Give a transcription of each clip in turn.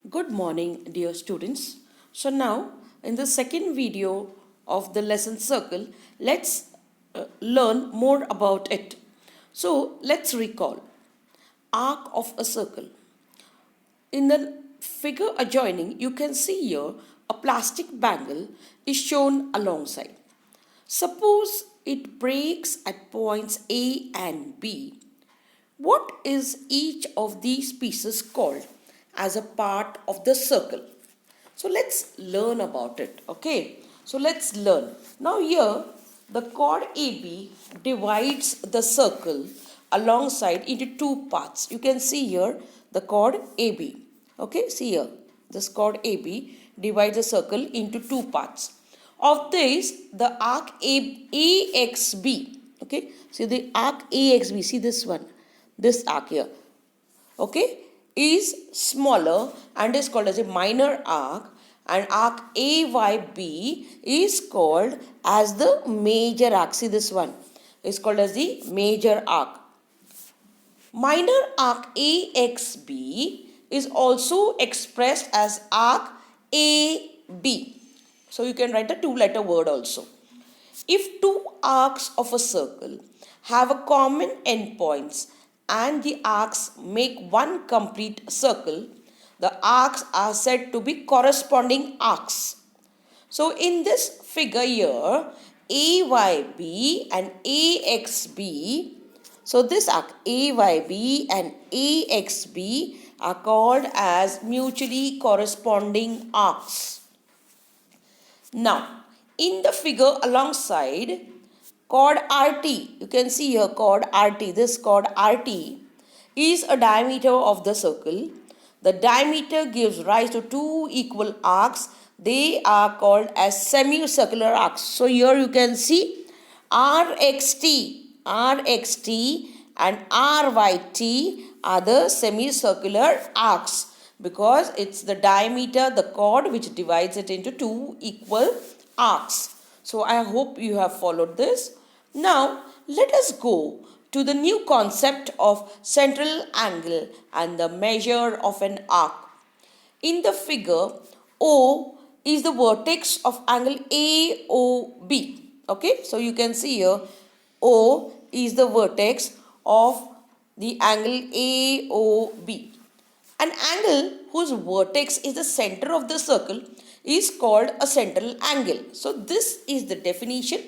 Good morning, dear students. So now, in the second video of the lesson circle, let's learn more about it. So let's recall arc of a circle. In the figure adjoining, you can see here a plastic bangle is shown alongside. Suppose it breaks at points A and B. What is each of these pieces called as a part of the circle? So let's learn about it. Okay. So let's learn. Now here the chord AB divides the circle alongside into two parts. You can see here the chord AB. Okay. See here this chord AB divides the circle into two parts. Of this, the arc AXB. Okay. See the arc AXB. See this one. This arc here. Okay, is smaller and is called as a minor arc, and arc AYB is called as the major arc. See this one is called as the major arc. Minor arc AXB is also expressed as arc AB. So you can write a two-letter word also. If two arcs of a circle have a common endpoints and the arcs make one complete circle, the arcs are said to be corresponding arcs. So in this figure here, AYB and AXB, so this arc AYB and AXB are called as mutually corresponding arcs. Now, in the figure alongside, chord RT, you can see here chord RT, this chord RT is a diameter of the circle. The diameter gives rise to two equal arcs. They are called as semicircular arcs. So here you can see RXT and RYT are the semicircular arcs because it's the diameter, the chord, which divides it into two equal arcs. So I hope you have followed this. Now let us go to the new concept of central angle and the measure of an arc. In the figure, O is the vertex of angle AOB. Okay, so you can see here O is the vertex of the angle AOB. An angle whose vertex is the center of the circle is called a central angle. So this is the definition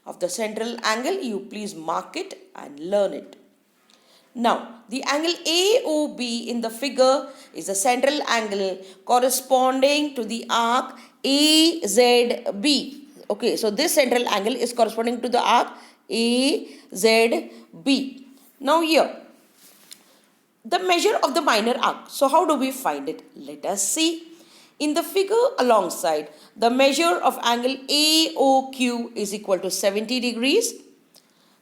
of the central angle. You please mark it and learn it. Now, the angle AOB in the figure is a central angle corresponding to the arc AZB. Okay, so this central angle is corresponding to the arc AZB. Now here, the measure of the minor arc. So how do we find it? Let us see. In the figure alongside, the measure of angle AOQ is equal to 70 degrees.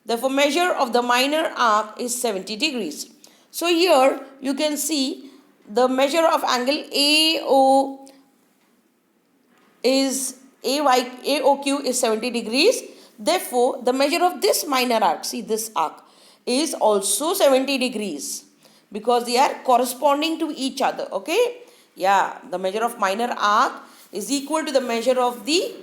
Therefore, measure of the minor arc is 70 degrees. So here you can see the measure of angle AOQ is 70 degrees. Therefore, the measure of this minor arc, see this arc, is also 70 degrees because they are corresponding to each other. Okay. Yeah, the measure of minor arc is equal to the measure of the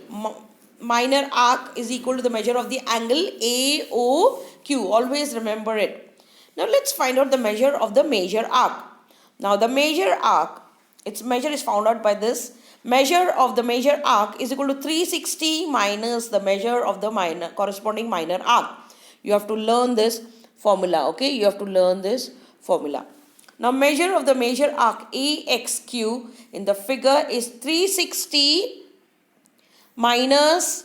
minor arc is equal to the measure of the angle AOQ. Always remember it. Now let's find out the measure of the major arc. Now the major arc, its measure is found out by this. Measure of the major arc is equal to 360 minus the measure of the corresponding minor arc. You have to learn this formula. Okay, you have to learn this formula. Now measure of the major arc AXQ in the figure is 360 minus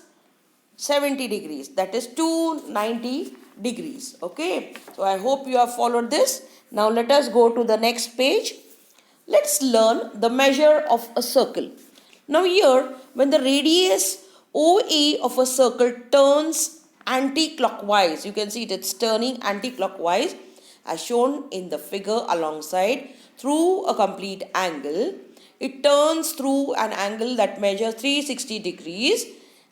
70 degrees, that is 290 degrees. Okay, so I hope you have followed this. Now let us go to the next page. Let's learn the measure of a circle. Now here, when the radius OA of a circle turns anti-clockwise, you can see it's turning anti-clockwise as shown in the figure alongside through a complete angle. It turns through an angle that measures 360 degrees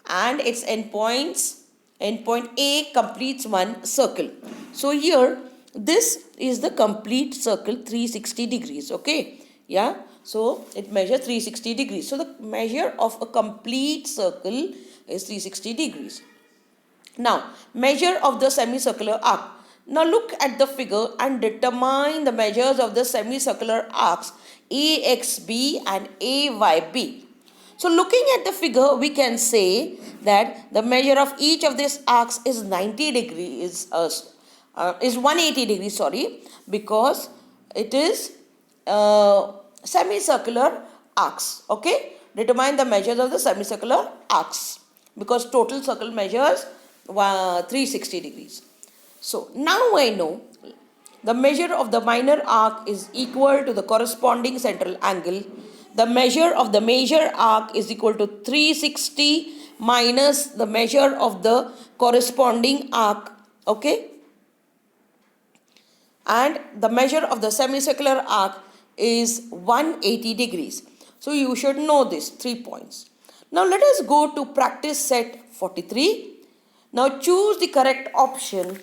and its endpoint A completes one circle. So here this is the complete circle 360 degrees. Okay, yeah. So it measures 360 degrees. So the measure of a complete circle is 360 degrees. Now, measure of the semicircular arc. Now look at the figure and determine the measures of the semicircular arcs AXB and AYB. So looking at the figure, we can say that the measure of each of these arcs is 90 degrees, is 180 degrees, sorry, because it is semicircular arcs. Okay, determine the measures of the semicircular arcs because total circle measures 360 degrees. So now I know the measure of the minor arc is equal to the corresponding central angle. The measure of the major arc is equal to 360 minus the measure of the corresponding arc. Okay. And the measure of the semicircular arc is 180 degrees. So you should know this 3 points. Now let us go to practice set 43. Now choose the correct option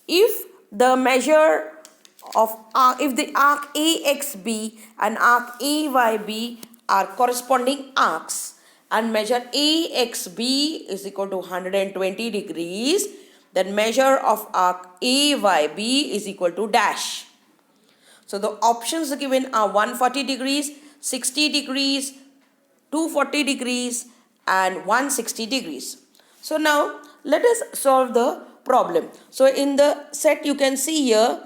if the measure of if the arc AXB and arc AYB are corresponding arcs and measure AXB is equal to 120 degrees, then measure of arc AYB is equal to dash. So the options given are 140 degrees, 60 degrees, 240 degrees and 160 degrees. So now let us solve the problem. So in the set you can see here,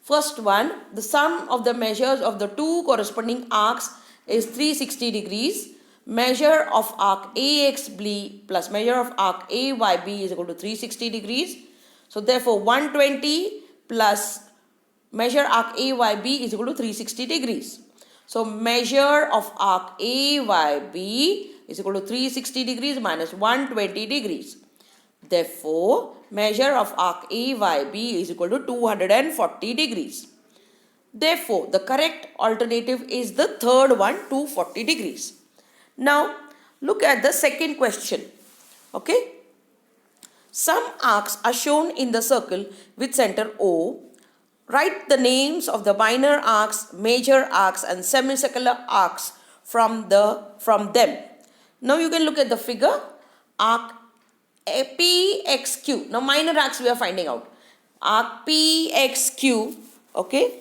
first one, the sum of the measures of the two corresponding arcs is 360 degrees. Measure of arc AXB plus measure of arc AYB is equal to 360 degrees. So therefore 120 plus measure arc AYB is equal to 360 degrees. So measure of arc AYB is equal to 360 degrees minus 120 degrees. Therefore, measure of arc AYB is equal to 240 degrees. Therefore, the correct alternative is the third one, 240 degrees. Now, look at the second question. Okay. Some arcs are shown in the circle with center O. Write the names of the minor arcs, major arcs and semicircular arcs from them. Now you can look at the figure. Arc PXQ. Now minor arcs we are finding out. Arc PXQ. Okay.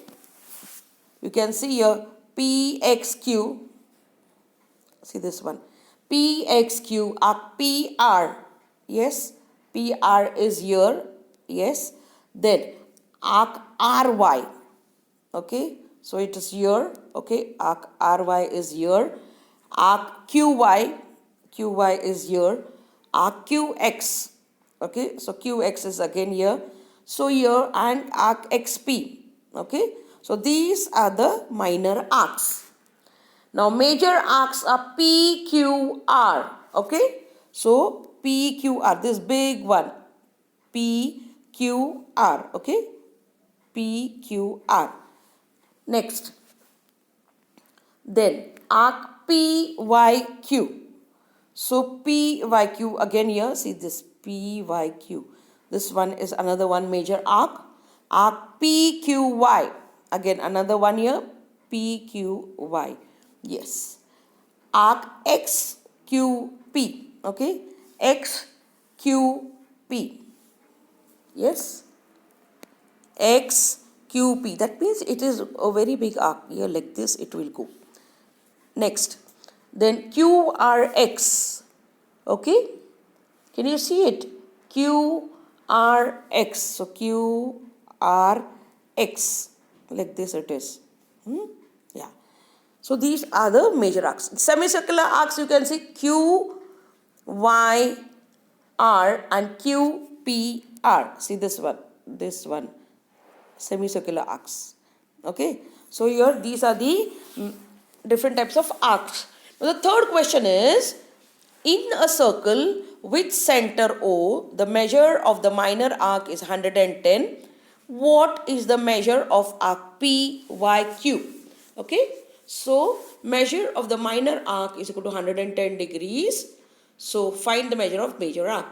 You can see here PXQ. See this one. PXQ. Arc PR. Yes. PR is here. Yes. Then arc RY. Okay. So it is here. Okay. Arc RY is here. Arc QY. QY is here. Arc QX. Okay. So QX is again here. So here and arc XP. Okay. So these are the minor arcs. Now major arcs are PQR. Okay. So PQR, this big one. PQR. Okay. PQR. Next. Then arc PYQ. So PYQ again here. See this PYQ. This one is another one major arc. Arc PQY. Again another one here. PQY. Yes. Arc XQP. Okay. XQP. Yes. XQP. That means it is a very big arc. Here like this it will go. Next. Then QRX. Okay. Can you see it? QRX. So QRX. Like this it is. Yeah. So these are the major arcs. Semicircular arcs you can see QYR and QPR. See this one. This one. Semicircular arcs. Okay. So here these are the different types of arcs. Now the third question is, in a circle with center O, the measure of the minor arc is 110. What is the measure of arc PYQ? Okay. So measure of the minor arc is equal to 110 degrees. So find the measure of major arc.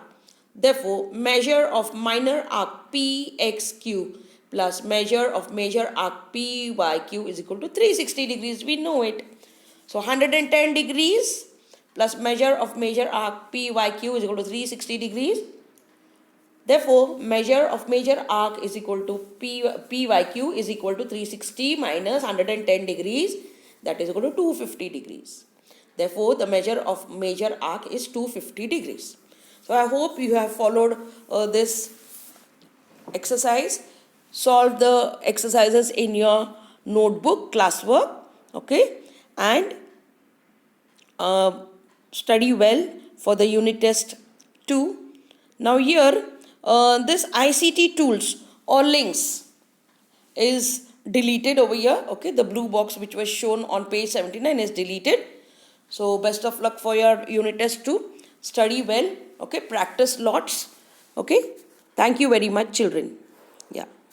Therefore, measure of minor arc PXQ plus measure of major arc PYQ is equal to 360 degrees. We know it. So 110 degrees plus measure of major arc PYQ is equal to 360 degrees. Therefore, measure of major arc is equal to PYQ is equal to 360 minus 110 degrees, that is equal to 250 degrees. Therefore, the measure of major arc is 250 degrees. So, I hope you have followed this exercise. Solve the exercises in your notebook, classwork, okay, and study well for the unit test 2. Now here, this ICT tools or links is deleted over here, okay. The blue box which was shown on page 79 is deleted. So best of luck for your unit test 2. Study well, okay, practice lots, okay. Thank you very much, children. Yeah.